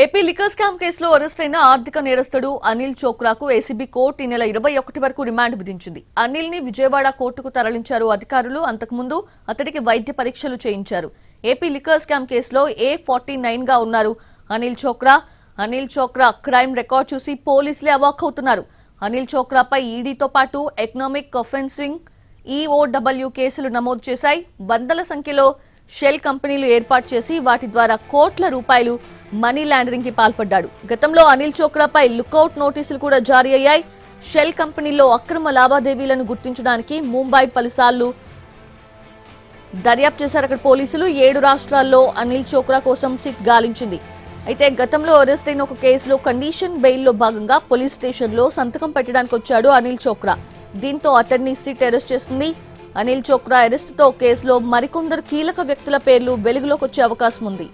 AP liquor scam కేసులో arrest అయిన ఆర్థిక నేరస్తుడు అనిల్ చోక్రాకు ఏసీబీ కోర్టు ఈ నెల 21 వరకు రిమాండ్ విధించింది. అనిల్ ని విజయవాడ కోర్టుకు తరలించారు అధికారులు. అంతకుముందు అతడికి వైద్య పరీక్షలు చేయించారు. ఏపీ లిక్కర్ స్కామ్ కేసులో A49 గా ఉన్నారు అనిల్ చోక్రా. అనిల్ చోక్రా క్రైమ్ రికార్డ్ చూసి పోలీసులే అవాక్కవుతున్నారు. అనిల్ చోక్రాపై ఈడీతో పాటు ఎకనామిక్ అఫెన్సింగ్ EOW కేసులు నమోదు చేశాయి. వందల సంఖ్యలో షెల్ కంపెనీలు ఏర్పాటు చేసి వాటి ద్వారా కోట్ల రూపాయలు మనీ లాండరింగ్ కి పాల్పడ్డాడు. గతంలో అనిల్ చోక్రాపై లుకౌట్ నోటీసులు కూడా జారీ అయ్యాయి. షెల్ కంపెనీల్లో అక్రమ లావాదేవీలను గుర్తించడానికి ముంబై పలుసార్లు దర్యాప్తు చేశారు అక్కడ పోలీసులు. 7 రాష్ట్రాల్లో అనిల్ చోక్రా కోసం సిట్ గాలించింది. అయితే గతంలో అరెస్ట్ అయిన ఒక కేసులో కండిషన్ బెయిల్లో భాగంగా పోలీస్ స్టేషన్లో సంతకం పెట్టడానికి వచ్చాడు అనిల్ చోక్రా. దీంతో అతన్ని సిట్ అరెస్ట్ చేసింది. అనిల్ చోక్రా అరెస్టుతో కేసులో మరికొందరు కీలక వ్యక్తుల పేర్లు వెలుగులోకి వచ్చే అవకాశం ఉంది.